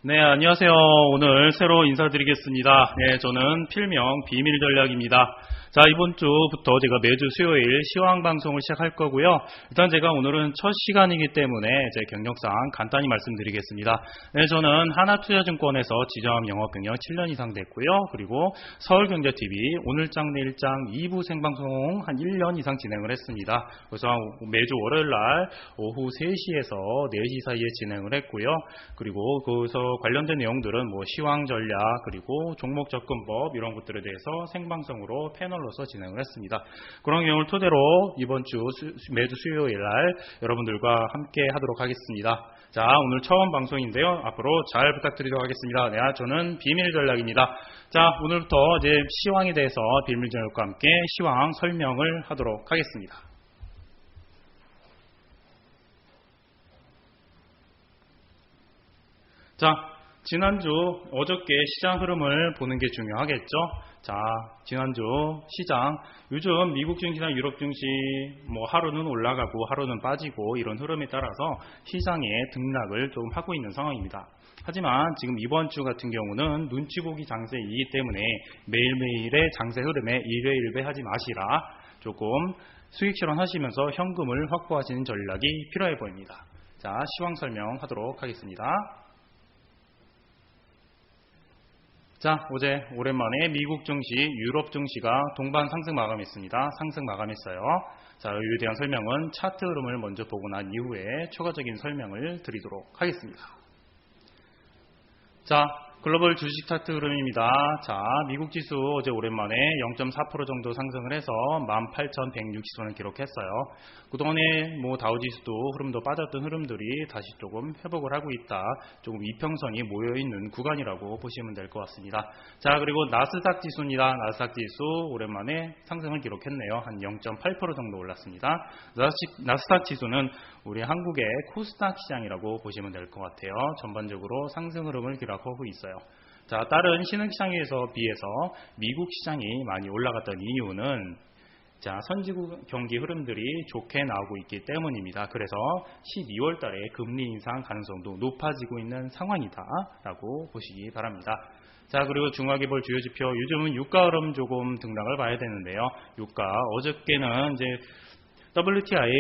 네, 안녕하세요. 오늘 새로 인사드리겠습니다. 네, 저는 필명 비밀전략입니다. 자, 이번 주부터 제가 매주 수요일 시황 방송을 시작할 거고요. 일단 제가 오늘은 첫 시간이기 때문에 제 경력상 간단히 말씀드리겠습니다. 네, 저는 하나투자증권에서 지점 영업경력 7년 이상 됐고요. 그리고 서울경제TV 오늘장 내일장 2부 생방송 한 1년 이상 진행을 했습니다. 그래서 매주 월요일날 오후 3시에서 4시 사이에 진행을 했고요. 그리고 거기서 관련된 내용들은 시황 전략 그리고 종목 접근법 이런 것들에 대해서 생방송으로 패널로서 진행을 했습니다. 그런 내용을 토대로 이번 주 매주 수요일 날 여러분들과 함께 하도록 하겠습니다. 자, 오늘 처음 방송인데요. 앞으로 잘 부탁드리도록 하겠습니다. 네, 저는 비밀 전략입니다. 자, 오늘부터 이제 시황에 대해서 비밀 전략과 함께 시황 설명을 하도록 하겠습니다. 자, 지난주 어저께 시장 흐름을 보는 게 중요하겠죠. 자, 지난주 시장 요즘 미국 증시나 유럽 증시 하루는 올라가고 하루는 빠지고 이런 흐름에 따라서 시장의 등락을 좀 하고 있는 상황입니다. 하지만 지금 이번 주 같은 경우는 눈치 보기 장세이기 때문에 매일매일의 장세 흐름에 일회일배하지 마시라. 조금 수익 실현하시면서 현금을 확보하시는 전략이 필요해 보입니다. 자, 시황 설명하도록 하겠습니다. 자, 어제 오랜만에 미국 증시, 유럽 증시가 동반 상승 마감했습니다. 상승 마감했어요. 자, 이에 대한 설명은 차트 흐름을 먼저 보고 난 이후에 추가적인 설명을 드리도록 하겠습니다. 자, 글로벌 주식 차트 흐름입니다. 자, 미국 지수 어제 오랜만에 0.4% 정도 상승을 해서 18,160선을 기록했어요. 그동안에 다우 지수도 흐름도 빠졌던 흐름들이 다시 조금 회복을 하고 있다. 조금 이평선이 모여있는 구간이라고 보시면 될 것 같습니다. 자, 그리고 나스닥 지수입니다. 나스닥 지수 오랜만에 상승을 기록했네요. 한 0.8% 정도 올랐습니다. 나스닥 지수는 우리 한국의 코스닥 시장이라고 보시면 될 것 같아요. 전반적으로 상승 흐름을 기록하고 있어요. 자, 다른 신흥시장에서 비해서 미국 시장이 많이 올라갔던 이유는 자, 선진국 경기 흐름들이 좋게 나오고 있기 때문입니다. 그래서 12월 달에 금리 인상 가능성도 높아지고 있는 상황이다 라고 보시기 바랍니다. 자, 그리고 중요하게 볼 주요 지표, 요즘은 유가 흐름 조금 등락을 봐야 되는데요. 유가 어저께는 이제 WTI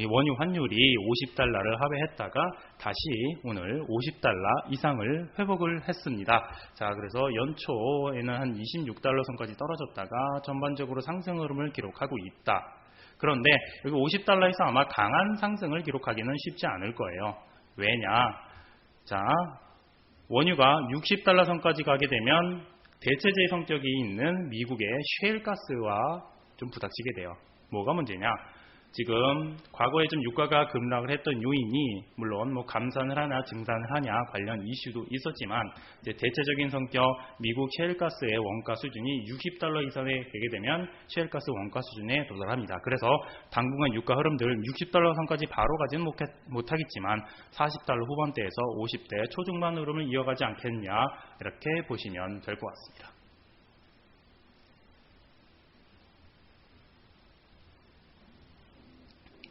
원유 환율이 50달러를 하회했다가 다시 오늘 50달러 이상을 회복을 했습니다. 자, 그래서 연초에는 한 26달러 선까지 떨어졌다가 전반적으로 상승 흐름을 기록하고 있다. 그런데 여기 50달러에서 아마 강한 상승을 기록하기는 쉽지 않을 거예요. 왜냐? 자, 원유가 60달러 선까지 가게 되면 대체제 성격이 있는 미국의 셰일가스와 좀 부닥치게 돼요. 뭐가 문제냐? 지금 과거에 좀 유가가 급락을 했던 요인이 물론 감산을 하냐 증산을 하냐 관련 이슈도 있었지만 이제 대체적인 성격 미국 셰일가스의 원가 수준이 60달러 이상에 되게 되면 셰일가스 원가 수준에 도달합니다. 그래서 당분간 유가 흐름들 60달러 선까지 바로 가지는 못하겠지만 40달러 후반대에서 50대 초중반 흐름을 이어가지 않겠냐 이렇게 보시면 될 것 같습니다.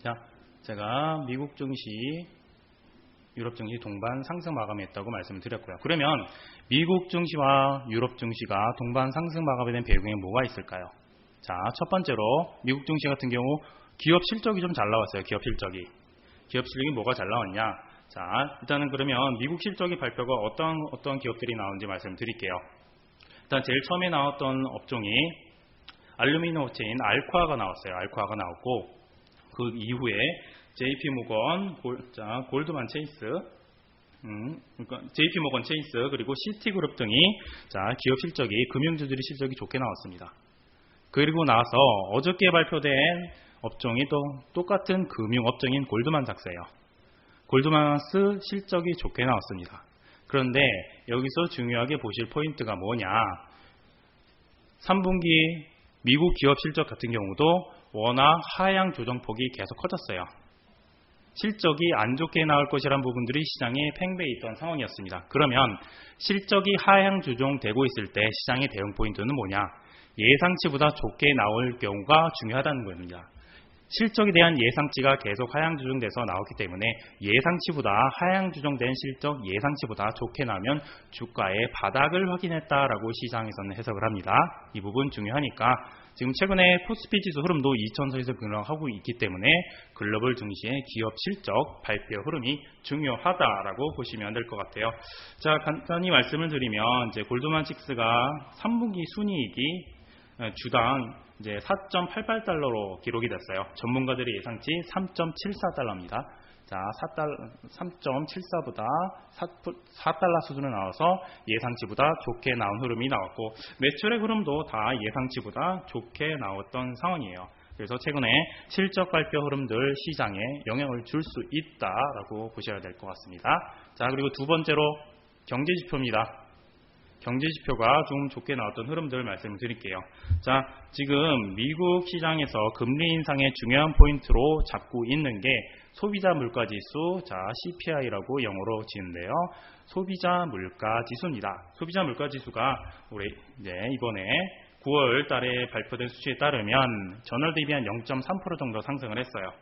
자, 제가 미국 증시, 유럽 증시 동반 상승 마감했다고 말씀을 드렸고요. 그러면 미국 증시와 유럽 증시가 동반 상승 마감에 대한 배경에 뭐가 있을까요? 자, 첫 번째로 미국 증시 같은 경우 기업 실적이 좀 잘 나왔어요. 기업 실적이 뭐가 잘 나왔냐? 자, 일단은 그러면 미국 실적이 발표가 어떤 기업들이 나오는지 말씀드릴게요. 일단 제일 처음에 나왔던 업종이 알루미늄 업체인 알코아가 나왔어요. 알코아가 나왔고 그 이후에 JP모건, 골드만 체이스, JP모건 체이스 그리고 시티그룹 등이 자, 기업 실적이 금융주들의 실적이 좋게 나왔습니다. 그리고 나서 어저께 발표된 업종이 또 똑같은 금융업종인 골드만삭스예요. 골드만삭스 실적이 좋게 나왔습니다. 그런데 여기서 중요하게 보실 포인트가 뭐냐? 3분기 미국 기업 실적 같은 경우도 워낙 하향 조정폭이 계속 커졌어요. 실적이 안 좋게 나올 것이라는 부분들이 시장에 팽배해 있던 상황이었습니다. 그러면 실적이 하향 조정되고 있을 때 시장의 대응 포인트는 뭐냐? 예상치보다 좋게 나올 경우가 중요하다는 겁니다. 실적에 대한 예상치가 계속 하향 조정돼서 나왔기 때문에 예상치보다 하향 조정된 실적 예상치보다 좋게 나면 주가의 바닥을 확인했다라고 시장에서는 해석을 합니다. 이 부분 중요하니까 지금 최근에 코스피 지수 흐름도 2000선에서 급락하고 있기 때문에 글로벌 증시의 기업 실적 발표 흐름이 중요하다라고 보시면 될 것 같아요. 자, 간단히 말씀을 드리면 이제 골드만삭스가 3분기 순이익이 주당 이제 4.88달러로 기록이 됐어요. 전문가들의 예상치 3.74달러입니다. 자, 3.74보다 4달러 수준으로 나와서 예상치보다 좋게 나온 흐름이 나왔고, 매출의 흐름도 다 예상치보다 좋게 나왔던 상황이에요. 그래서 최근에 실적 발표 흐름들 시장에 영향을 줄 수 있다라고 보셔야 될 것 같습니다. 자, 그리고 두 번째로 경제지표입니다. 경제지표가 좀 좋게 나왔던 흐름들 말씀을 드릴게요. 자, 지금 미국 시장에서 금리 인상의 중요한 포인트로 잡고 있는 게 소비자 물가지수, 자 CPI라고 영어로 지는데요. 소비자 물가지수입니다. 소비자 물가지수가 우리 이제 이번에 9월 달에 발표된 수치에 따르면 전월 대비 한 0.3% 정도 상승을 했어요.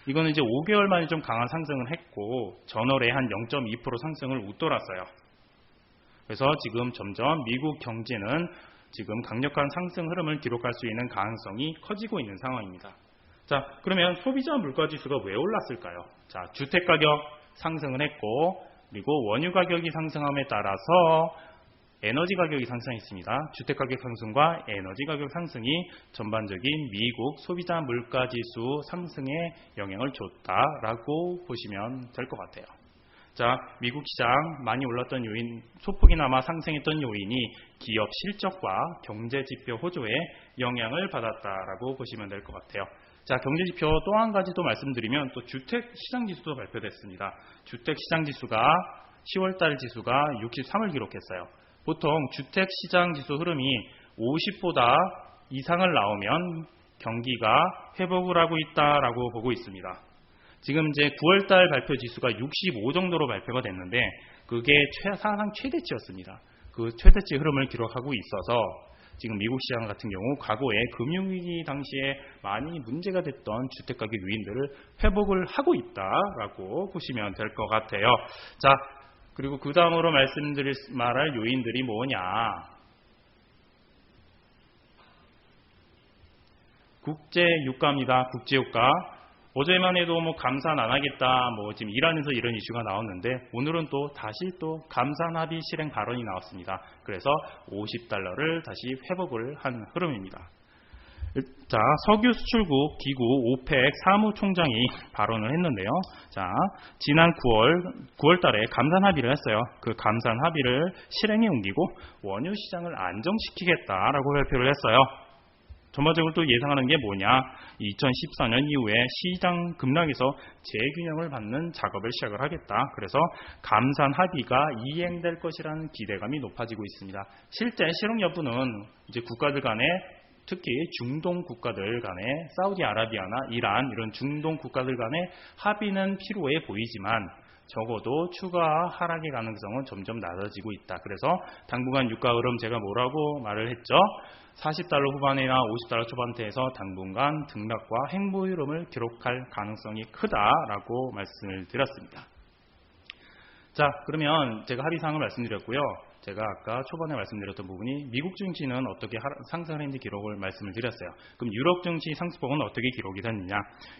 이거는 이제 5개월 만에 좀 강한 상승을 했고 전월에 한 0.2% 상승을 웃돌았어요. 그래서 지금 점점 미국 경제는 지금 강력한 상승 흐름을 기록할 수 있는 가능성이 커지고 있는 상황입니다. 자, 그러면 소비자 물가지수가 왜 올랐을까요? 자, 주택가격 상승을 했고, 그리고 원유 가격이 상승함에 따라서 에너지 가격이 상승했습니다. 주택가격 상승과 에너지 가격 상승이 전반적인 미국 소비자 물가지수 상승에 영향을 줬다라고 보시면 될 것 같아요. 자, 미국 시장 많이 올랐던 요인, 소폭이나마 상승했던 요인이 기업 실적과 경제지표 호조에 영향을 받았다라고 보시면 될 것 같아요. 자, 경제지표 또 한 가지 또 말씀드리면 또 주택시장지수도 발표됐습니다. 주택시장지수가 10월달 지수가 63을 기록했어요. 보통 주택시장지수 흐름이 50보다 이상을 나오면 경기가 회복을 하고 있다라고 보고 있습니다. 지금 이제 9월달 발표 지수가 65 정도로 발표가 됐는데 그게 사상 최대치였습니다. 그 최대치 흐름을 기록하고 있어서 지금 미국 시장 같은 경우 과거에 금융위기 당시에 많이 문제가 됐던 주택가격 요인들을 회복을 하고 있다라고 보시면 될 것 같아요. 자, 그리고 그 다음으로 말할 요인들이 뭐냐? 국제유가입니다. 국제유가. 어제만 해도 뭐 감산 안 하겠다, 뭐 지금 이란에서 이런 이슈가 나왔는데 오늘은 또 다시 또 감산 합의 실행 발언이 나왔습니다. 그래서 50달러를 다시 회복을 한 흐름입니다. 자, 석유 수출국 기구 오펙 사무총장이 발언을 했는데요. 자, 지난 9월 달에 감산 합의를 했어요. 그 감산 합의를 실행에 옮기고 원유 시장을 안정시키겠다라고 발표를 했어요. 전반적으로 또 예상하는 게 뭐냐? 2014년 이후에 시장 급락에서 재균형을 받는 작업을 시작을 하겠다. 그래서 감산 합의가 이행될 것이라는 기대감이 높아지고 있습니다. 실제 실행 여부는 이제 국가들 간에 특히 중동 국가들 간에 사우디아라비아나 이란 이런 중동 국가들 간의 합의는 필요해 보이지만 적어도 추가 하락의 가능성은 점점 낮아지고 있다. 그래서 당분간 유가 흐름 제가 뭐라고 말을 했죠? 40달러 후반이나 50달러 초반대에서 당분간 등락과 행보 흐름을 기록할 가능성이 크다라고 말씀을 드렸습니다. 자, 그러면 제가 합의사항을 말씀드렸고요. 제가 아까 초반에 말씀드렸던 부분이 미국 증시는 어떻게 상승을 했는지 기록을 말씀을 드렸어요. 그럼 유럽 증시 상승폭은 어떻게 기록이 됐느냐?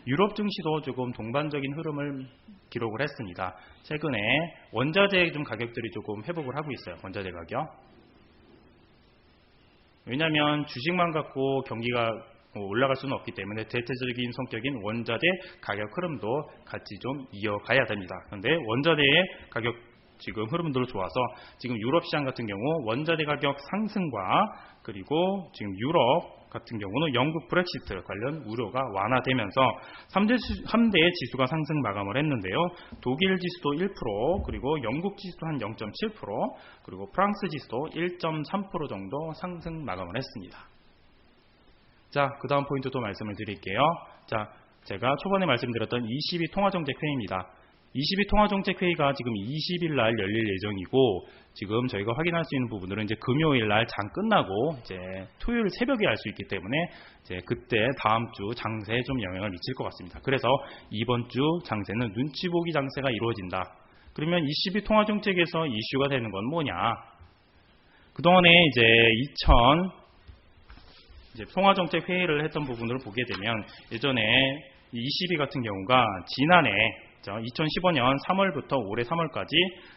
유럽 증시도 조금 동반적인 흐름을 기록을 했습니다. 최근에 원자재 좀 가격들이 조금 회복을 하고 있어요. 원자재 가격. 왜냐하면 주식만 갖고 경기가 올라갈 수는 없기 때문에 대체적인 성격인 원자재 가격 흐름도 같이 좀 이어가야 됩니다. 그런데 원자재의 가격 지금 흐름도 좋아서 지금 유럽 시장 같은 경우 원자재 가격 상승과 그리고 지금 유럽 같은 경우는 영국 브렉시트 관련 우려가 완화되면서 3대의 지수가 상승 마감을 했는데요. 독일 지수도 1%, 그리고 영국 지수도 한 0.7%, 그리고 프랑스 지수도 1.3% 정도 상승 마감을 했습니다. 자, 그 다음 포인트 또 말씀을 드릴게요. 자, 제가 초반에 말씀드렸던 22 통화정책회의입니다. ECB 통화정책회의가 지금 20일 날 열릴 예정이고, 지금 저희가 확인할 수 있는 부분들은 이제 금요일 날 장 끝나고 이제 토요일 새벽에 알 수 있기 때문에 이제 그때 다음 주 장세에 좀 영향을 미칠 것 같습니다. 그래서 이번 주 장세는 눈치 보기 장세가 이루어진다. 그러면 ECB 통화정책에서 이슈가 되는 건 뭐냐? 그동안에 이제 통화정책 회의를 했던 부분을 보게 되면 예전에 ECB 같은 경우가 지난해 2015년 3월부터 올해 3월까지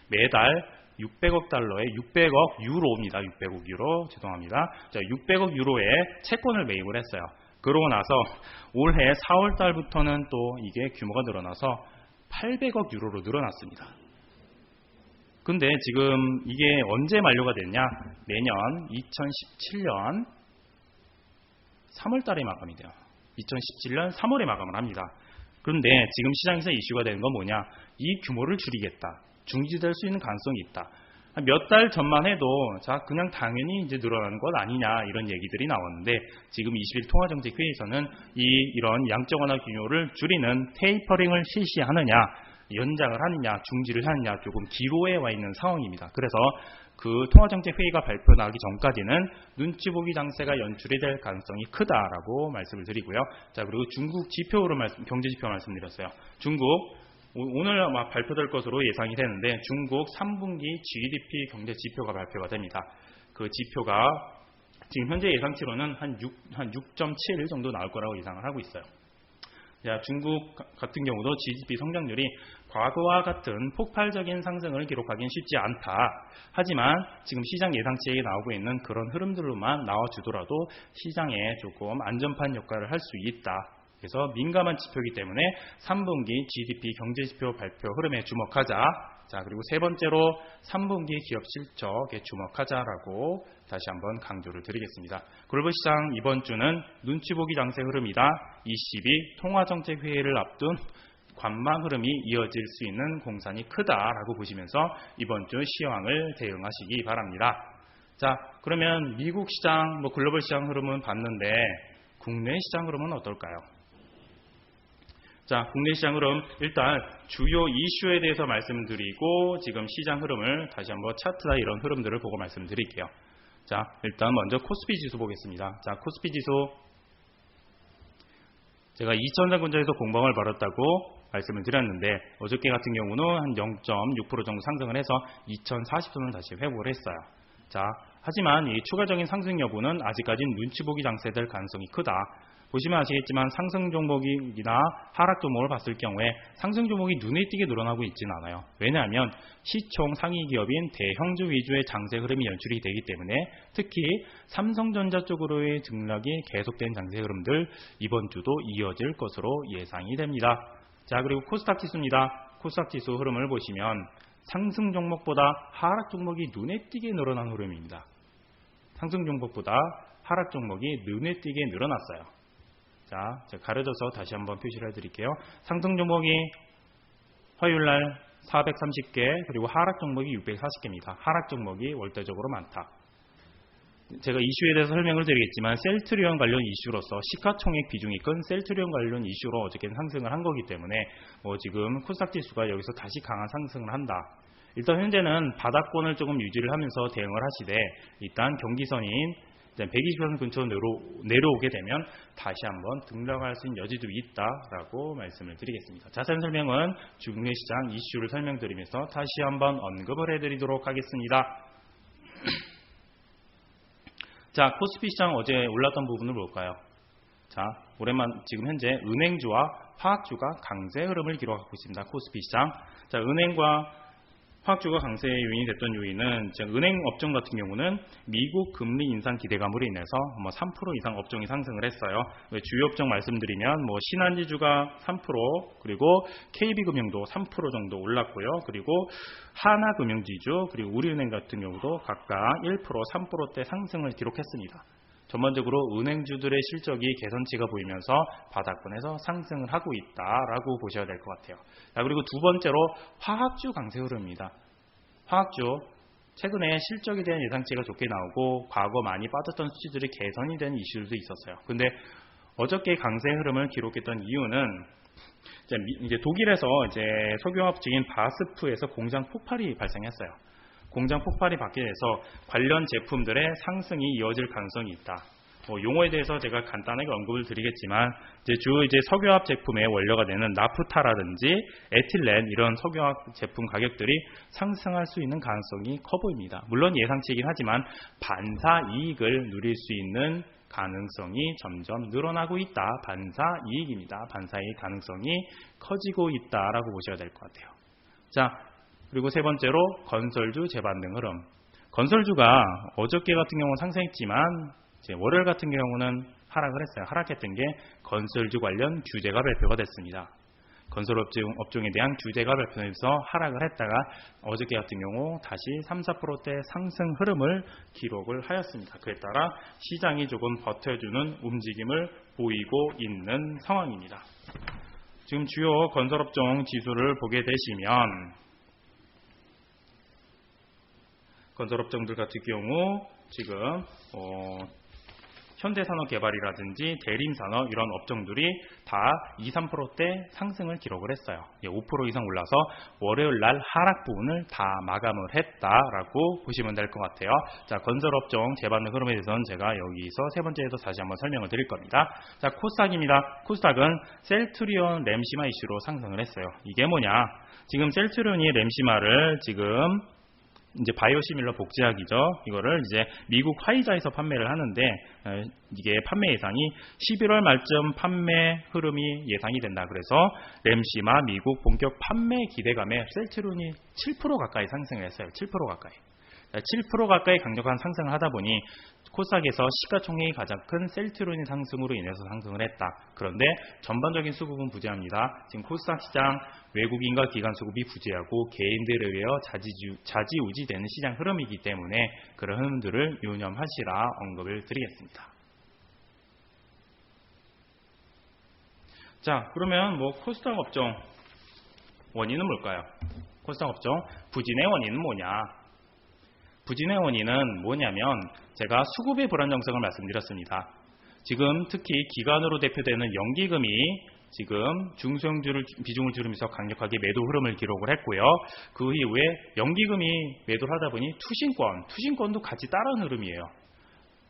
매달 600억 달러에 600억 유로입니다. 600억 유로 죄송합니다. 600억 유로의 채권을 매입을 했어요. 그러고 나서 올해 4월 달부터는 또 이게 규모가 늘어나서 800억 유로로 늘어났습니다. 근데 지금 이게 언제 만료가 됐냐? 내년 2017년 3월 달에 마감이 돼요. 2017년 3월에 마감을 합니다. 그런데 지금 시장에서 이슈가 되는 건 뭐냐? 이 규모를 줄이겠다. 중지될 수 있는 가능성이 있다. 몇 달 전만 해도 그냥 당연히 이제 늘어나는 것 아니냐 이런 얘기들이 나왔는데 지금 20일 통화정책회의에서는 이런 양적 완화 규모를 줄이는 테이퍼링을 실시하느냐, 연장을 하느냐, 중지를 하느냐 조금 기로에 와 있는 상황입니다. 그래서 그 통화정책회의가 발표 나기 전까지는 눈치 보기 장세가 연출이 될 가능성이 크다라고 말씀을 드리고요. 자, 그리고 중국 지표 경제지표 말씀드렸어요. 중국 오늘 아마 발표될 것으로 예상이 되는데 중국 3분기 GDP 경제지표가 발표가 됩니다. 그 지표가 지금 현재 예상치로는 한 6.7 정도 나올 거라고 예상을 하고 있어요. 중국 같은 경우도 GDP 성장률이 과거와 같은 폭발적인 상승을 기록하기는 쉽지 않다. 하지만 지금 시장 예상치에 나오고 있는 그런 흐름들로만 나와주더라도 시장에 조금 안전판 역할을 할 수 있다. 그래서 민감한 지표이기 때문에 3분기 GDP 경제지표 발표 흐름에 주목하자. 자, 그리고 세 번째로 3분기 기업 실적에 주목하자라고 다시 한번 강조를 드리겠습니다. 글로벌 시장 이번 주는 눈치 보기 장세 흐름이다. ECB 통화정책회의를 앞둔 관망 흐름이 이어질 수 있는 공산이 크다라고 보시면서 이번 주 시황을 대응하시기 바랍니다. 자, 그러면 미국 시장, 글로벌 시장 흐름은 봤는데 국내 시장 흐름은 어떨까요? 자, 국내 시장 흐름 일단 주요 이슈에 대해서 말씀드리고 지금 시장 흐름을 다시 한번 차트나 이런 흐름들을 보고 말씀드릴게요. 자, 일단 먼저 코스피 지수 보겠습니다. 자, 코스피 지수 제가 2,000장 근처에서 공방을 벌였다고 말씀을 드렸는데 어저께 같은 경우는 한 0.6% 정도 상승을 해서 2,040선을 다시 회복을 했어요. 자, 하지만 이 추가적인 상승 여부는 아직까지는 눈치 보기 장세될 가능성이 크다. 보시면 아시겠지만 상승 종목이나 하락 종목을 봤을 경우에 상승 종목이 눈에 띄게 늘어나고 있지는 않아요. 왜냐하면 시총 상위 기업인 대형주 위주의 장세 흐름이 연출이 되기 때문에 특히 삼성전자 쪽으로의 등락이 계속된 장세 흐름들 이번 주도 이어질 것으로 예상이 됩니다. 자, 그리고 코스닥 지수입니다. 코스닥 지수 흐름을 보시면 상승 종목보다 하락 종목이 눈에 띄게 늘어난 흐름입니다. 상승 종목보다 하락 종목이 눈에 띄게 늘어났어요. 자, 제가 가려져서 다시 한번 표시를 해드릴게요. 상승 종목이 화요일날 430개, 그리고 하락 종목이 640개입니다. 하락 종목이 월대적으로 많다. 제가 이슈에 대해서 설명을 드리겠지만 셀트리온 관련 이슈로서 시가총액 비중이 큰 셀트리온 관련 이슈로 어저께는 상승을 한 거기 때문에 지금 코스닥 지수가 여기서 다시 강한 상승을 한다. 일단 현재는 바닥권을 조금 유지를 하면서 대응을 하시되 일단 경기선인 120선 근처로 내려오게 되면 다시 한번 등락할 수 있는 여지도 있다라고 말씀을 드리겠습니다. 자세한 설명은 국내 시장 이슈를 설명드리면서 다시 한번 언급을 해드리도록 하겠습니다. 자, 코스피 시장 어제 올랐던 부분을 볼까요? 자, 지금 현재 은행주와 화학주가 강세 흐름을 기록하고 있습니다. 코스피 시장. 자, 은행과 화학주가 강세 요인이 됐던 요인은 은행 업종 같은 경우는 미국 금리 인상 기대감으로 인해서 3% 이상 업종이 상승을 했어요. 주요 업종 말씀드리면 신한지주가 3%, 그리고 KB금융도 3% 정도 올랐고요. 그리고 하나금융지주, 그리고 우리은행 같은 경우도 각각 1%, 3%대 상승을 기록했습니다. 전반적으로 은행주들의 실적이 개선치가 보이면서 바닥권에서 상승을 하고 있다라고 보셔야 될 것 같아요. 자, 그리고 두 번째로 화학주 강세 흐름입니다. 화학주 최근에 실적에 대한 예상치가 좋게 나오고 과거 많이 빠졌던 수치들이 개선이 된 이슈들도 있었어요. 근데 어저께 강세 흐름을 기록했던 이유는 이제 독일에서 이제 석유화학업체인 바스프에서 공장 폭발이 발생했어요. 공장 폭발이 받게 돼서 관련 제품들의 상승이 이어질 가능성이 있다. 용어에 대해서 제가 간단하게 언급을 드리겠지만 이제 석유화학 제품의 원료가 되는 나프타라든지 에틸렌 이런 석유화학 제품 가격들이 상승할 수 있는 가능성이 커 보입니다. 물론 예상치이긴 하지만 반사 이익을 누릴 수 있는 가능성이 점점 늘어나고 있다. 반사 이익입니다. 반사이익 가능성이 커지고 있다라고 보셔야 될 것 같아요. 자, 그리고 세 번째로 건설주 재반등 흐름. 건설주가 어저께 같은 경우는 상승했지만 월요일 같은 경우는 하락을 했어요. 하락했던 게 건설주 관련 규제가 발표가 됐습니다. 건설업종에 대한 규제가 발표돼서 하락을 했다가 어저께 같은 경우 다시 3~4%대 상승 흐름을 기록을 하였습니다. 그에 따라 시장이 조금 버텨주는 움직임을 보이고 있는 상황입니다. 지금 주요 건설업종 지수를 보게 되시면 건설업종들 같은 경우 지금 현대산업개발이라든지 대림산업 이런 업종들이 다 2~3%대 상승을 기록을 했어요. 5% 이상 올라서 월요일날 하락 부분을 다 마감을 했다라고 보시면 될 것 같아요. 자, 건설업종 재반등 흐름에 대해서는 제가 여기서 세 번째에서 다시 한번 설명을 드릴 겁니다. 자, 코스닥입니다. 코스닥은 셀트리온 램시마 이슈로 상승을 했어요. 이게 뭐냐? 지금 셀트리온이 램시마를 지금 이제 바이오시밀러 복제약이죠. 이거를 이제 미국 화이자에서 판매를 하는데 이게 판매 예상이 11월 말쯤 판매 흐름이 예상이 된다. 그래서 램시마 미국 본격 판매 기대감에 셀트리온이 7% 가까이 상승을 했어요. 7% 가까이. 7% 가까이 강력한 상승을 하다 보니 코스닥에서 시가총액이 가장 큰 셀트리온의 상승으로 인해서 상승을 했다. 그런데 전반적인 수급은 부재합니다. 지금 코스닥 시장 외국인과 기관 수급이 부재하고 개인들에 의해 좌지우지되는 시장 흐름이기 때문에 그런 흐름들을 유념하시라 언급을 드리겠습니다. 자, 그러면 코스닥 업종 원인은 뭘까요? 코스닥 업종 부진의 원인은 뭐냐? 부진의 원인은 뭐냐면 제가 수급의 불안정성을 말씀드렸습니다. 지금 특히 기관으로 대표되는 연기금이 지금 중소형주를 비중을 줄이면서 강력하게 매도 흐름을 기록을 했고요. 그 이후에 연기금이 매도를 하다 보니 투신권도 같이 따라온 흐름이에요.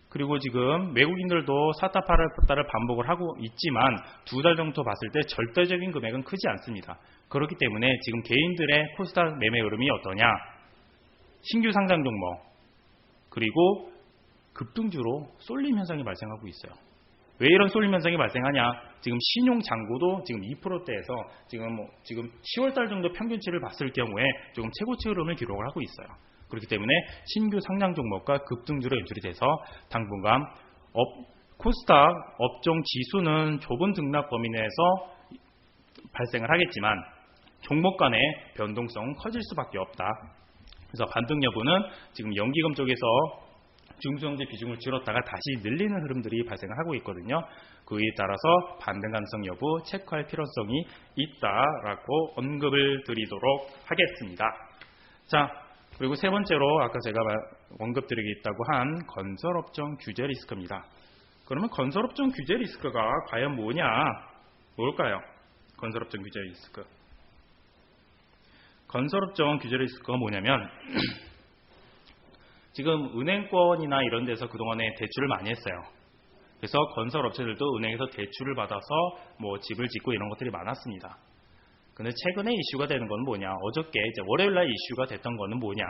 그리고 지금 외국인들도 사타파를 반복을 하고 있지만 두 달 정도 봤을 때 절대적인 금액은 크지 않습니다. 그렇기 때문에 지금 개인들의 코스닥 매매 흐름이 어떠냐? 신규 상장 종목 그리고 급등주로 쏠림 현상이 발생하고 있어요. 왜 이런 쏠림 현상이 발생하냐? 지금 신용 잔고도 지금 2%대에서 지금 10월달 정도 평균치를 봤을 경우에 조금 최고치 흐름을 기록을 하고 있어요. 그렇기 때문에 신규 상장 종목과 급등주로 연출이 돼서 당분간 코스닥 업종 지수는 좁은 등락 범위 내에서 발생을 하겠지만 종목 간의 변동성은 커질 수밖에 없다. 그래서 반등 여부는 지금 연기금 쪽에서 중소형주 비중을 줄였다가 다시 늘리는 흐름들이 발생을 하고 있거든요. 그에 따라서 반등 가능성 여부 체크할 필요성이 있다라고 언급을 드리도록 하겠습니다. 자, 그리고 세 번째로 아까 제가 언급드리겠다고 한 건설업종 규제 리스크입니다. 그러면 건설업종 규제 리스크가 과연 뭘까요? 건설업종 규제 리스크. 건설업종 규제 리스크가 뭐냐면 지금 은행권이나 이런 데서 그동안에 대출을 많이 했어요. 그래서 건설업체들도 은행에서 대출을 받아서 집을 짓고 이런 것들이 많았습니다. 근데 최근에 이슈가 되는 건 뭐냐? 어저께 이제 월요일날 이슈가 됐던 거는 뭐냐?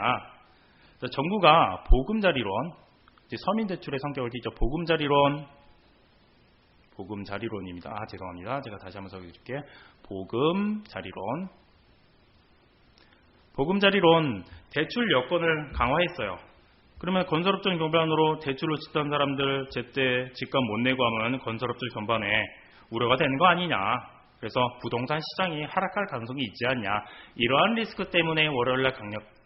정부가 보금자리론, 서민 대출의 성격을 띠죠. 보금자리론입니다. 죄송합니다. 제가 다시 한번 설명드릴게요. 보금자리론 대출 여건을 강화했어요. 그러면 건설업종 전반으로 대출을 짓던 사람들 제때 집값 못 내고 하면 건설업종 전반에 우려가 되는 거 아니냐. 그래서 부동산 시장이 하락할 가능성이 있지 않냐. 이러한 리스크 때문에 월요일날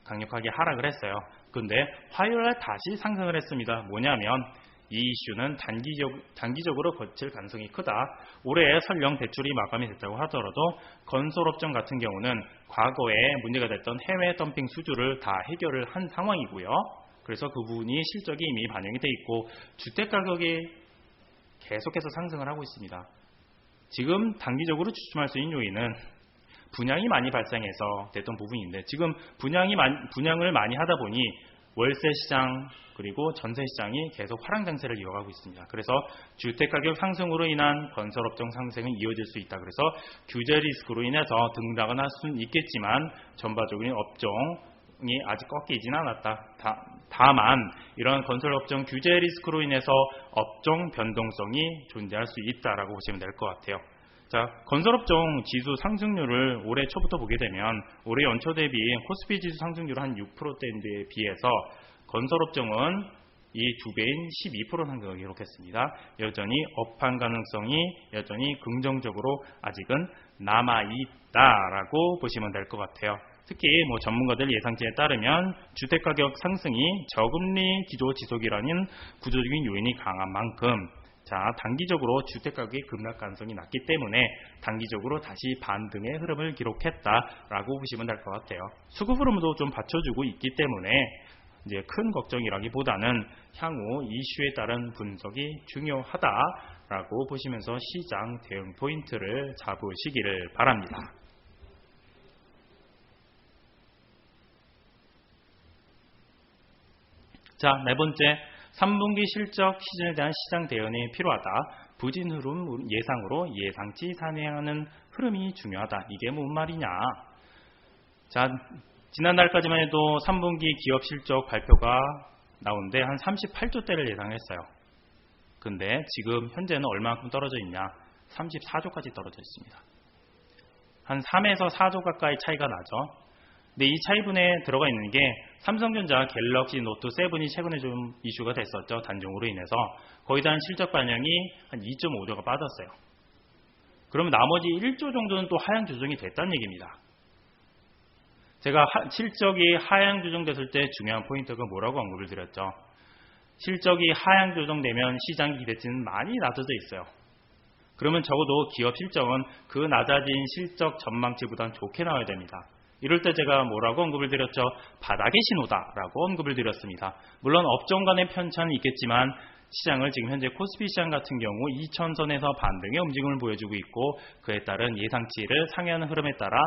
강력하게 하락을 했어요. 근데 화요일날 다시 상승을 했습니다. 뭐냐면 이 이슈는 단기적으로 거칠 가능성이 크다. 올해 설령 대출이 마감이 됐다고 하더라도 건설업종 같은 경우는 과거에 문제가 됐던 해외 덤핑 수주를 다 해결을 한 상황이고요. 그래서 그 부분이 실적이 이미 반영이 돼 있고 주택가격이 계속해서 상승을 하고 있습니다. 지금 단기적으로 주춤할 수 있는 요인은 분양이 많이 발생해서 됐던 부분인데 지금 분양을 많이 하다 보니 월세 시장 그리고 전세 시장이 계속 화랑장세를 이어가고 있습니다. 그래서 주택가격 상승으로 인한 건설업종 상승은 이어질 수 있다. 그래서 규제 리스크로 인해서 등락은 할 수는 있겠지만 전반적인 업종이 아직 꺾이지는 않았다. 다만 이런 건설업종 규제 리스크로 인해서 업종 변동성이 존재할 수 있다라고 보시면 될 것 같아요. 자, 건설업종 지수 상승률을 올해 초부터 보게 되면 올해 연초 대비 코스피 지수 상승률 한 6%대에 비해서 건설업종은 이 2배인 12% 상승을 기록했습니다. 여전히 업황 가능성이 여전히 긍정적으로 아직은 남아있다라고 보시면 될 것 같아요. 특히 전문가들 예상치에 따르면 주택가격 상승이 저금리 기조 지속이라는 구조적인 요인이 강한 만큼 단기적으로 주택가격의 급락 가능성이 낮기 때문에 단기적으로 다시 반등의 흐름을 기록했다라고 보시면 될 것 같아요. 수급 흐름도 좀 받쳐주고 있기 때문에 이제 큰 걱정이라기보다는 향후 이슈에 따른 분석이 중요하다라고 보시면서 시장 대응 포인트를 잡으시기를 바랍니다. 자, 네 번째, 3분기 실적 시즌에 대한 시장 대응이 필요하다. 부진 흐름 예상으로 예상치 산행하는 흐름이 중요하다. 이게 뭔 말이냐? 자, 지난달까지만 해도 3분기 기업 실적 발표가 나오는데 한 38조대를 예상했어요. 근데 지금 현재는 얼마만큼 떨어져 있냐? 34조까지 떨어져 있습니다. 한 3에서 4조 가까이 차이가 나죠. 근데 이 차이분에 들어가 있는 게 삼성전자 갤럭시 노트 7이 최근에 좀 이슈가 됐었죠. 단종으로 인해서 거의 다 실적 반영이 한 2.5조가 빠졌어요. 그러면 나머지 1조 정도는 또 하향 조정이 됐다는 얘기입니다. 제가 실적이 하향 조정됐을 때 중요한 포인트가 뭐라고 언급을 드렸죠. 실적이 하향 조정되면 시장 기대치는 많이 낮아져 있어요. 그러면 적어도 기업 실적은 그 낮아진 실적 전망치보다는 좋게 나와야 됩니다. 이럴 때 제가 뭐라고 언급을 드렸죠? 바닥의 신호다라고 언급을 드렸습니다. 물론 업종 간의 편차는 있겠지만 시장을 지금 현재 코스피 시장 같은 경우 2000선에서 반등의 움직임을 보여주고 있고 그에 따른 예상치를 상회하는 흐름에 따라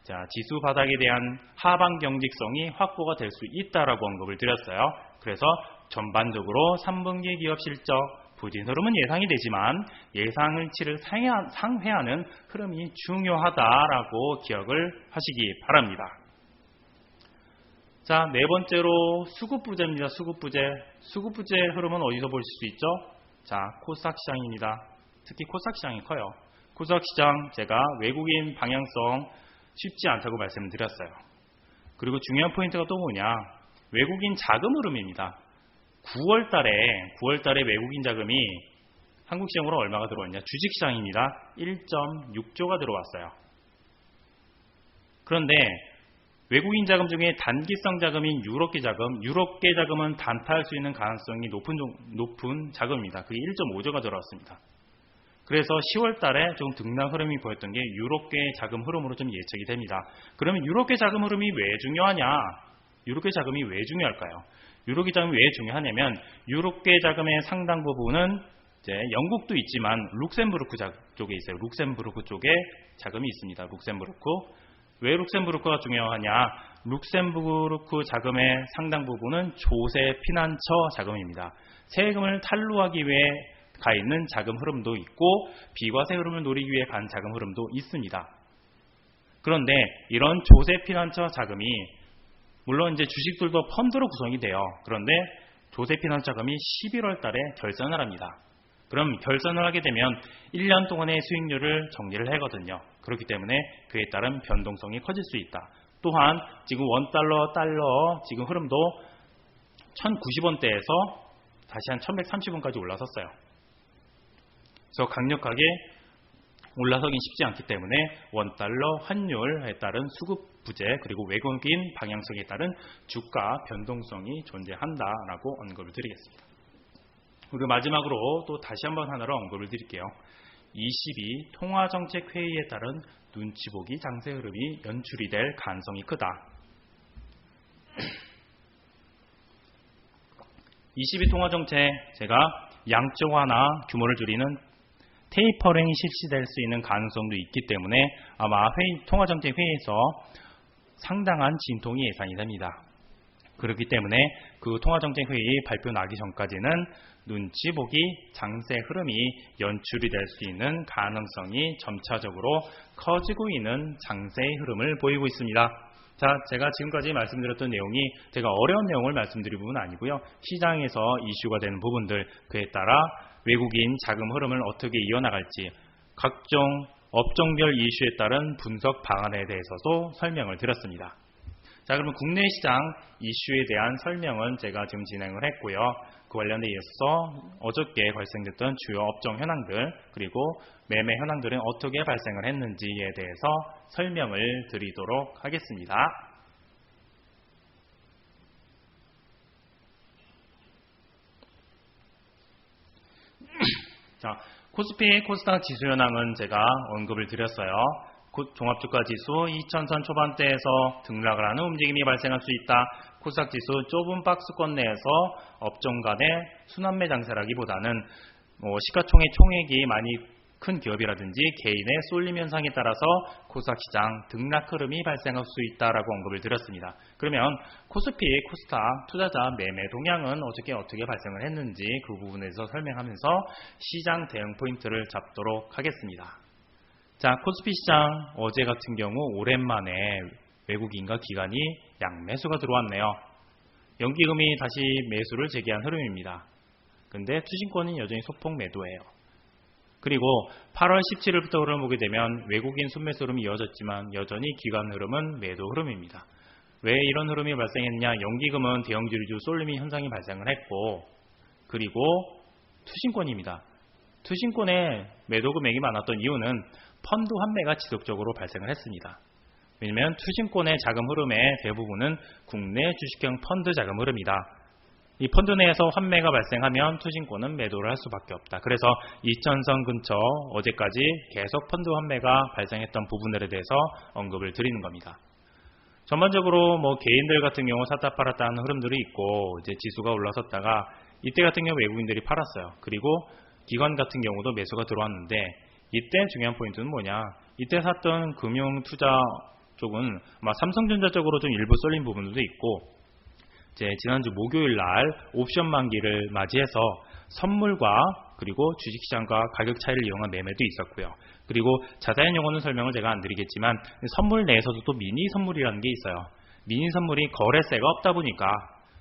지수 바닥에 대한 하방 경직성이 확보가 될 수 있다라고 언급을 드렸어요. 그래서 전반적으로 3분기 기업 실적 부진 흐름은 예상이 되지만 예상치를 상회하는 흐름이 중요하다라고 기억을 하시기 바랍니다. 자, 네 번째로 수급부재입니다. 수급부재 흐름은 어디서 볼 수 있죠? 자, 코스닥 시장입니다. 특히 코스닥 시장이 커요. 코스닥 시장 제가 외국인 방향성 쉽지 않다고 말씀드렸어요. 그리고 중요한 포인트가 또 뭐냐? 외국인 자금 흐름입니다. 9월 달에 외국인 자금이 한국 시장으로 얼마가 들어왔냐? 주식시장입니다. 1.6조가 들어왔어요. 그런데 외국인 자금 중에 단기성 자금인 유럽계 자금은 단타할 수 있는 가능성이 높은 자금입니다. 그게 1.5조가 들어왔습니다. 그래서 10월 달에 좀 등락 흐름이 보였던 게 유럽계 자금 흐름으로 좀 예측이 됩니다. 그러면 유럽계 자금 흐름이 왜 중요하냐? 유럽계 자금이 왜 중요할까요? 유럽계 자금이 왜 중요하냐면 유럽계 자금의 상당 부분은 이제 영국도 있지만 룩셈부르크 쪽에 있어요. 룩셈부르크 쪽에 자금이 있습니다. 왜 룩셈부르크가 중요하냐? 룩셈부르크 자금의 상당 부분은 조세 피난처 자금입니다. 세금을 탈루하기 위해 가 있는 자금 흐름도 있고 비과세 흐름을 노리기 위해 간 자금 흐름도 있습니다. 그런데 이런 조세 피난처 자금이 물론 이제 주식들도 펀드로 구성이 돼요. 그런데 조세 피난처 자금이 11월 달에 결산을 합니다. 그럼 결산을 하게 되면 1년 동안의 수익률을 정리를 하거든요. 그렇기 때문에 그에 따른 변동성이 커질 수 있다. 또한 지금 원달러 지금 흐름도 1090원대에서 다시 한 1130원까지 올라섰어요. 그래서 강력하게 올라서긴 쉽지 않기 때문에 원달러 환율에 따른 수급 부재 그리고 외국인 방향성에 따른 주가 변동성이 존재한다라고 언급을 드리겠습니다. 그리고 마지막으로 또 다시 한번 하나로 언급을 드릴게요. 22 통화정책회의에 따른 눈치보기 장세 흐름이 연출이 될 가능성이 크다. 22 통화정책 제가 양적화나 규모를 줄이는 테이퍼링이 실시될 수 있는 가능성도 있기 때문에 아마 통화정책회의에서 상당한 진통이 예상이 됩니다. 그렇기 때문에 그 통화정책회의 발표 나기 전까지는 눈치 보기 장세 흐름이 연출이 될 수 있는 가능성이 점차적으로 커지고 있는 장세의 흐름을 보이고 있습니다. 자, 제가 지금까지 말씀드렸던 내용이 제가 어려운 내용을 말씀드린 부분은 아니고요. 시장에서 이슈가 되는 부분들, 그에 따라 외국인 자금 흐름을 어떻게 이어나갈지 각종 업종별 이슈에 따른 분석 방안에 대해서도 설명을 드렸습니다. 자, 그러면 국내 시장 이슈에 대한 설명은 제가 지금 진행을 했고요. 그 관련돼 있어서 어저께 발생됐던 주요 업종 현황들 그리고 매매 현황들은 어떻게 발생을 했는지에 대해서 설명을 드리도록 하겠습니다. 자, 코스피 코스닥 지수 현황은 제가 언급을 드렸어요. 종합주가지수 2000선 초반대에서 등락을 하는 움직임이 발생할 수 있다. 코스닥지수 좁은 박스권 내에서 업종 간의 순환매 장세라기보다는 시가총액 총액이 많이 큰 기업이라든지 개인의 쏠림 현상에 따라서 코스닥시장 등락 흐름이 발생할 수 있다라고 언급을 드렸습니다. 그러면 코스피, 코스닥 투자자 매매 동향은 어떻게 발생을 했는지 그 부분에서 설명하면서 시장 대응 포인트를 잡도록 하겠습니다. 자, 코스피 시장 어제 같은 경우 오랜만에 외국인과 기관이 양매수가 들어왔네요. 연기금이 다시 매수를 재개한 흐름입니다. 근데 투신권은 여전히 소폭 매도예요. 그리고 8월 17일부터 흐름을 보게 되면 외국인 순매수 흐름이 이어졌지만 여전히 기관 흐름은 매도 흐름입니다. 왜 이런 흐름이 발생했냐? 연기금은 대형주류 쏠림이 현상이 발생을 했고, 그리고 투신권입니다. 투신권의 매도 금액이 많았던 이유는 펀드 환매가 지속적으로 발생을 했습니다. 왜냐하면 투신권의 자금 흐름의 대부분은 국내 주식형 펀드 자금 흐름이다. 이 펀드 내에서 환매가 발생하면 투신권은 매도를 할 수밖에 없다. 그래서 2000선 근처 어제까지 계속 펀드 환매가 발생했던 부분들에 대해서 언급을 드리는 겁니다. 전반적으로 개인들 같은 경우 샀다 팔았다 하는 흐름들이 있고 이제 지수가 올라섰다가 이때 같은 경우 외국인들이 팔았어요. 그리고 기관 같은 경우도 매수가 들어왔는데 이때 중요한 포인트는 뭐냐? 이때 샀던 금융 투자 쪽은 아마 삼성전자 쪽으로 좀 일부 쏠린 부분도 있고 지난주 목요일 날 옵션 만기를 맞이해서 선물과 그리고 주식시장과 가격 차이를 이용한 매매도 있었고요. 그리고 자세한 용어는 설명을 제가 안 드리겠지만 선물 내에서도 또 미니 선물이라는 게 있어요. 미니 선물이 거래세가 없다 보니까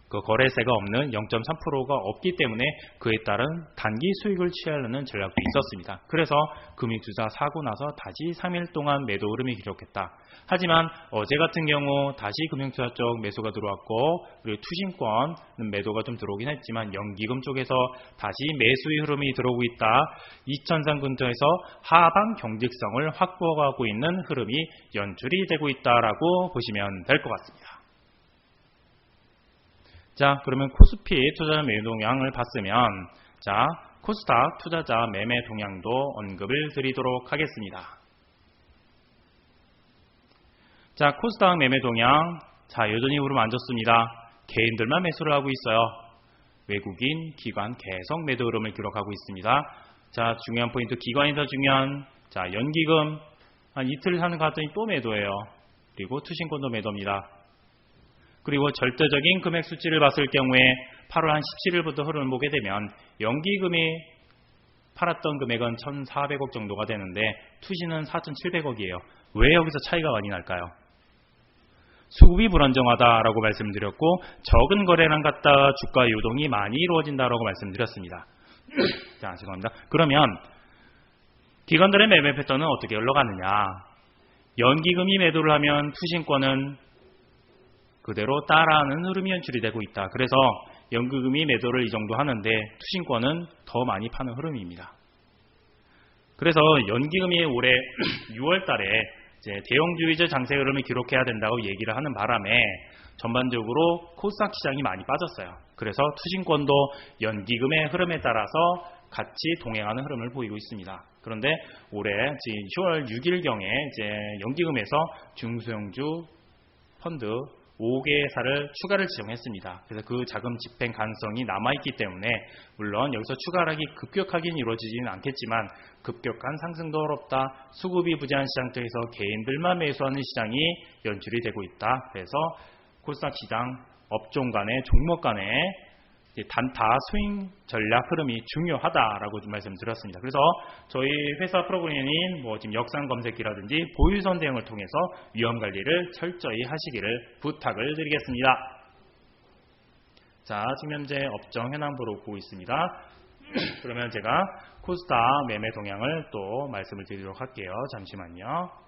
그 거래세가 없는 0.3%가 없기 때문에 그에 따른 단기 수익을 취하려는 전략도 있었습니다. 그래서 금융투자 사고 나서 다시 3일 동안 매도 흐름이 기록했다. 하지만 어제 같은 경우 다시 금융투자 쪽 매수가 들어왔고 그리고 투신권 매도가 좀 들어오긴 했지만 연기금 쪽에서 다시 매수의 흐름이 들어오고 있다. 2000선 근처에서 하방 경직성을 확보하고 있는 흐름이 연출이 되고 있다라고 보시면 될 것 같습니다. 자, 그러면 코스피 투자자 매매 동향을 봤으면 자, 코스닥 투자자 매매 동향도 언급을 드리도록 하겠습니다. 자, 코스닥 매매 동향 자, 여전히 흐름 안 좋습니다. 개인들만 매수를 하고 있어요. 외국인, 기관 계속 매도 흐름을 기록하고 있습니다. 자, 중요한 포인트 기관이 더 중요한 자, 연기금 한 이틀 하는 것 같더니 또 매도예요. 그리고 투신권도 매도입니다. 그리고 절대적인 금액 수치를 봤을 경우에 8월 한 17일부터 흐름을 보게 되면 연기금이 팔았던 금액은 1,400억 정도가 되는데 투신은 4,700억이에요. 왜 여기서 차이가 많이 날까요? 수급이 불안정하다라고 말씀드렸고 적은 거래량 갖다 주가 유동이 많이 이루어진다라고 말씀드렸습니다. 자, 죄송합니다. 그러면 기관들의 매매 패턴은 어떻게 흘러가느냐? 연기금이 매도를 하면 투신권은 그대로 따라하는 흐름이 연출이 되고 있다. 그래서 연기금이 매도를 이 정도 하는데 투신권은 더 많이 파는 흐름입니다. 그래서 연기금이 올해 6월 달에 이제 대형주의적 장세 흐름을 기록해야 된다고 얘기를 하는 바람에 전반적으로 코스닥 시장이 많이 빠졌어요. 그래서 투신권도 연기금의 흐름에 따라서 같이 동행하는 흐름을 보이고 있습니다. 그런데 올해 지금 10월 6일경에 이제 연기금에서 중소형주 펀드 5개사를 추가를 지정했습니다. 그래서 그 자금 집행 가능성이 남아있기 때문에 물론 여기서 추가 하락이 급격하게 이루어지지는 않겠지만 급격한 상승도 어렵다. 수급이 부재한 시장 쪽에서 개인들만 매수하는 시장이 연출이 되고 있다. 그래서 코스닥 시장 업종 간의 종목 간의 단타 스윙 전략 흐름이 중요하다라고 말씀드렸습니다. 그래서 저희 회사 프로그램인 지금 역산 검색기라든지 보유선 대응을 통해서 위험 관리를 철저히 하시기를 부탁을 드리겠습니다. 자, 지금 현재 업종 현황부로 보고 있습니다. 그러면 제가 코스닥 매매 동향을 또 말씀을 드리도록 할게요. 잠시만요.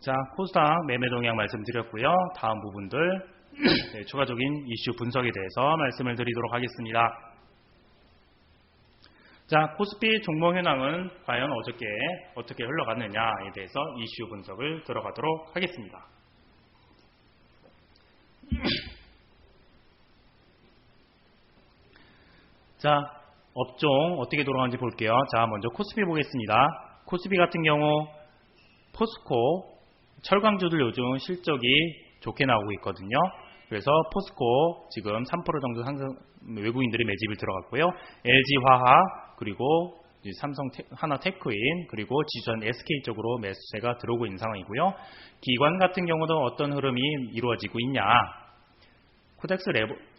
자, 코스닥 매매 동향 말씀드렸고요. 다음 부분들 네, 추가적인 이슈 분석에 대해서 말씀을 드리도록 하겠습니다. 자, 코스피 종목 현황은 과연 어저께 어떻게 흘러갔느냐에 대해서 이슈 분석을 들어가도록 하겠습니다. 자, 업종 어떻게 돌아가는지 볼게요. 자, 먼저 코스피 보겠습니다. 코스피 같은 경우 포스코 철강주들 요즘 실적이 좋게 나오고 있거든요. 그래서 포스코 지금 3% 정도 상승, 외국인들이 매집을 들어갔고요. LG화학 그리고 삼성 하나테크인 그리고 지주한 SK 쪽으로 매수세가 들어오고 있는 상황이고요. 기관 같은 경우도 어떤 흐름이 이루어지고 있냐. 코덱스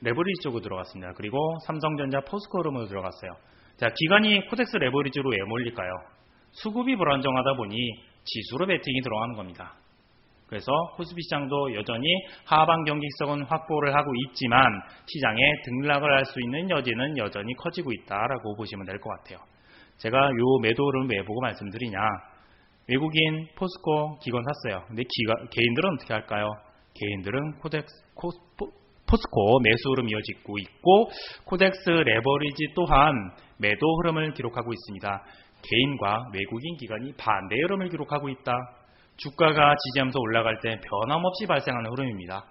레버리지 쪽으로 들어갔습니다. 그리고 삼성전자 포스코 흐름으로 들어갔어요. 자, 기관이 코덱스 레버리지로 왜 몰릴까요? 수급이 불안정하다 보니 지수로 베팅이 들어가는 겁니다. 그래서 코스피 시장도 여전히 하방 경직성은 확보를 하고 있지만 시장에 등락을 할 수 있는 여지는 여전히 커지고 있다라고 보시면 될 것 같아요. 제가 요 매도 흐름을 왜 보고 말씀드리냐. 외국인 포스코 기관 샀어요. 근데 개인들은 어떻게 할까요? 개인들은 포스코 매수 흐름 이어지고 있고 코덱스 레버리지 또한 매도 흐름을 기록하고 있습니다. 개인과 외국인 기관이 반대 흐름을 기록하고 있다. 주가가 지지하면서 올라갈 때 변함없이 발생하는 흐름입니다.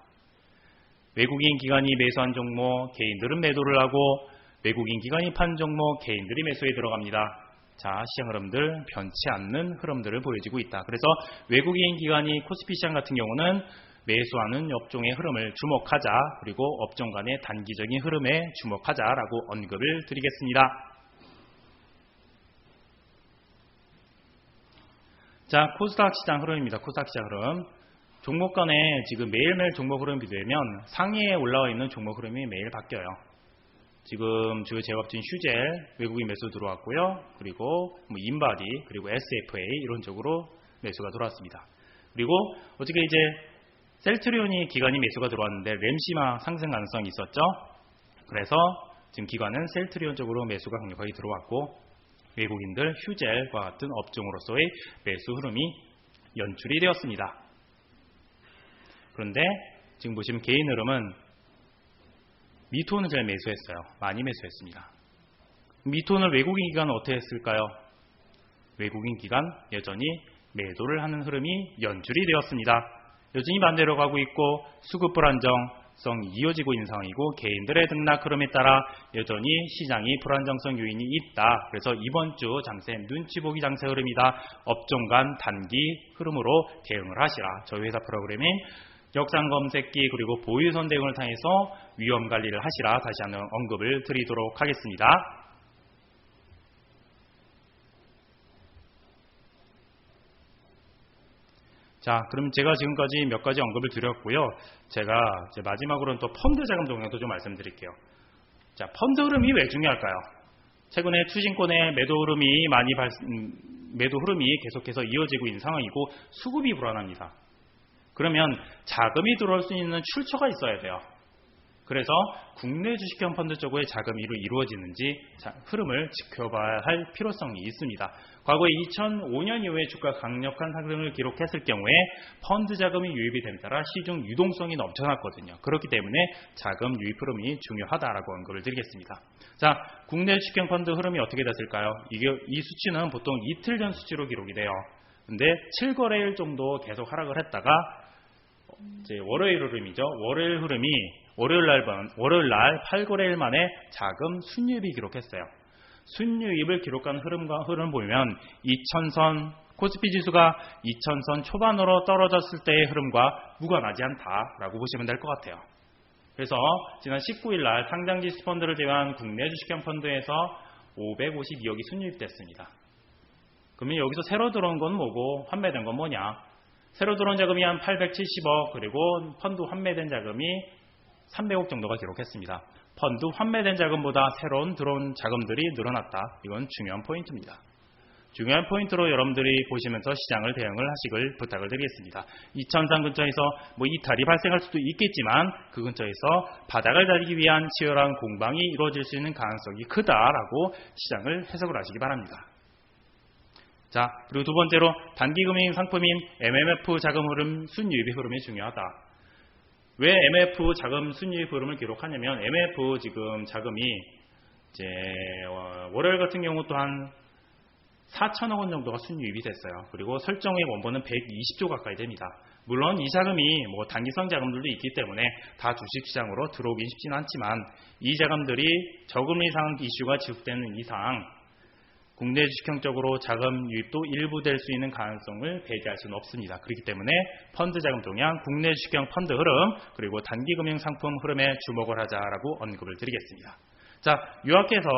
외국인 기관이 매수한 종목, 개인들은 매도를 하고 외국인 기관이 판 종목, 개인들이 매수에 들어갑니다. 자, 시장 흐름들 변치 않는 흐름들을 보여주고 있다. 그래서 외국인 기관이 코스피 시장 같은 경우는 매수하는 업종의 흐름을 주목하자. 그리고 업종 간의 단기적인 흐름에 주목하자라고 언급을 드리겠습니다. 자, 코스닥 시장 흐름입니다. 코스닥 시장 흐름. 종목 간에 지금 매일매일 종목 흐름 비교하면 상위에 올라와 있는 종목 흐름이 매일 바뀌어요. 지금 주요 제값진 휴젤 외국인 매수 들어왔고요. 그리고 인바디 그리고 SFA 이런 쪽으로 매수가 들어왔습니다. 그리고 어저께 이제 셀트리온이 기관이 매수가 들어왔는데 램시마 상승 가능성이 있었죠. 그래서 지금 기관은 셀트리온 쪽으로 매수가 강력하게 들어왔고 외국인들 휴젤과 같은 업종으로서의 매수 흐름이 연출이 되었습니다. 그런데 지금 보시면 개인 흐름은 미톤을 잘 매수했어요. 많이 매수했습니다. 미톤을 외국인 기관은 어떻게 했을까요? 외국인 기관 여전히 매도를 하는 흐름이 연출이 되었습니다. 여전히 반대로 가고 있고 수급 불안정성이 이어지고 있는 상황이고 개인들의 등락 흐름에 따라 여전히 시장이 불안정성 요인이 있다. 그래서 이번 주 장세 눈치 보기 장세 흐름이다. 업종 간 단기 흐름으로 대응을 하시라. 저희 회사 프로그램인 역산 검색기 그리고 보유선 대응을 통해서 위험 관리를 하시라. 다시 한번 언급을 드리도록 하겠습니다. 자, 그럼 제가 지금까지 몇 가지 언급을 드렸고요. 제가 이제 마지막으로는 또 펀드 자금 동향도 좀 말씀드릴게요. 자, 펀드 흐름이 왜 중요할까요? 최근에 투신권의 매도 흐름이 계속해서 이어지고 있는 상황이고 수급이 불안합니다. 그러면 자금이 들어올 수 있는 출처가 있어야 돼요. 그래서 국내 주식형 펀드 쪽의 자금 이익이 이루어지는지 흐름을 지켜봐야 할 필요성이 있습니다. 과거 2005년 이후에 주가 강력한 상승을 기록했을 경우에 펀드 자금이 유입이 됨 따라 시중 유동성이 넘쳐났거든요. 그렇기 때문에 자금 유입 흐름이 중요하다라고 언급을 드리겠습니다. 자, 국내 주식형 펀드 흐름이 어떻게 됐을까요? 이 수치는 보통 이틀 전 수치로 기록이 돼요. 근데 7거래일 정도 계속 하락을 했다가 이제 월요일 흐름이죠. 월요일 흐름이 월요일 날 8거래일 만에 자금 순유입이 기록했어요. 순유입을 기록한 흐름 보면 2000선 코스피 지수가 2000선 초반으로 떨어졌을 때의 흐름과 무관하지 않다라고 보시면 될 것 같아요. 그래서 지난 19일 날 상장지수 펀드를 제외한 국내 주식형 펀드에서 552억이 순유입됐습니다. 그러면 여기서 새로 들어온 건 뭐고 환매된 건 뭐냐? 새로 들어온 자금이 한 870억, 그리고 펀드 환매된 자금이 300억 정도가 기록했습니다. 펀드 환매된 자금보다 새로운 들어온 자금들이 늘어났다. 이건 중요한 포인트입니다. 중요한 포인트로 여러분들이 보시면서 시장을 대응을 하시길 부탁을 드리겠습니다. 2000선 근처에서 이탈이 발생할 수도 있겠지만 그 근처에서 바닥을 달리기 위한 치열한 공방이 이루어질 수 있는 가능성이 크다라고 시장을 해석을 하시기 바랍니다. 자, 그리고 두 번째로 단기금융 상품인 MMF 자금 흐름 순유입의 흐름이 중요하다. 왜 MMF 자금 순유입 흐름을 기록하냐면 MMF 지금 자금이 이제 월요일 같은 경우 또한 4천억 원 정도가 순유입이 됐어요. 그리고 설정의 원본은 120조 가까이 됩니다. 물론 이 자금이 단기성 자금들도 있기 때문에 다 주식시장으로 들어오긴 쉽지는 않지만 이 자금들이 저금리상 이슈가 지속되는 이상 국내 주식형적으로 자금 유입도 일부 될 수 있는 가능성을 배제할 수는 없습니다. 그렇기 때문에 펀드 자금 동향, 국내 주식형 펀드 흐름, 그리고 단기금융 상품 흐름에 주목을 하자라고 언급을 드리겠습니다. 자, 요약해서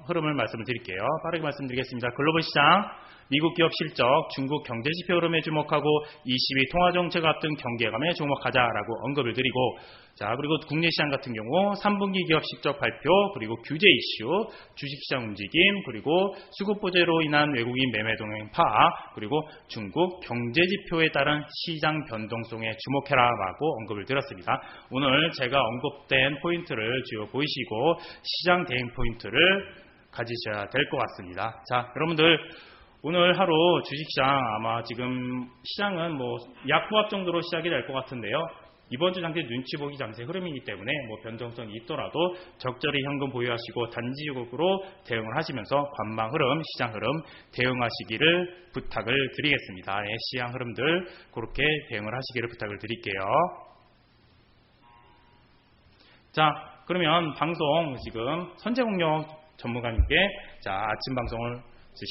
흐름을 말씀을 드릴게요. 빠르게 말씀드리겠습니다. 글로벌 시장, 미국 기업 실적, 중국 경제 지표 흐름에 주목하고 22 통화정책 앞둔 경계감에 주목하자라고 언급을 드리고, 자, 그리고 국내 시장 같은 경우 3분기 기업 실적 발표, 그리고 규제 이슈, 주식시장 움직임, 그리고 수급 보제로 인한 외국인 매매 동행 파악, 그리고 중국 경제 지표에 따른 시장 변동성에 주목해라라고 언급을 드렸습니다. 오늘 제가 언급된 포인트를 주요 보이시고 시장 대응 포인트를 가지셔야 될 것 같습니다. 자, 여러분들 오늘 하루 주식시장 아마 지금 시장은 약보합 정도로 시작이 될 것 같은데요. 이번 주 장세 눈치 보기 장세 흐름이기 때문에 변동성이 있더라도 적절히 현금 보유하시고 단기적으로 대응을 하시면서 관망 흐름, 시장 흐름 대응하시기를 부탁을 드리겠습니다. 네, 시장 흐름들 그렇게 대응을 하시기를 부탁을 드릴게요. 자, 그러면 방송 지금 선제공룡 전문가님께 아침 방송을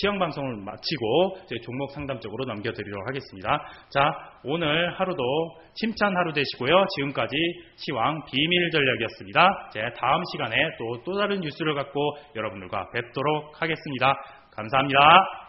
시황 방송을 마치고 종목 상담 쪽으로 넘겨드리도록 하겠습니다. 자, 오늘 하루도 힘찬 하루 되시고요. 지금까지 시황 비밀 전략이었습니다. 다음 시간에 또 다른 뉴스를 갖고 여러분들과 뵙도록 하겠습니다. 감사합니다.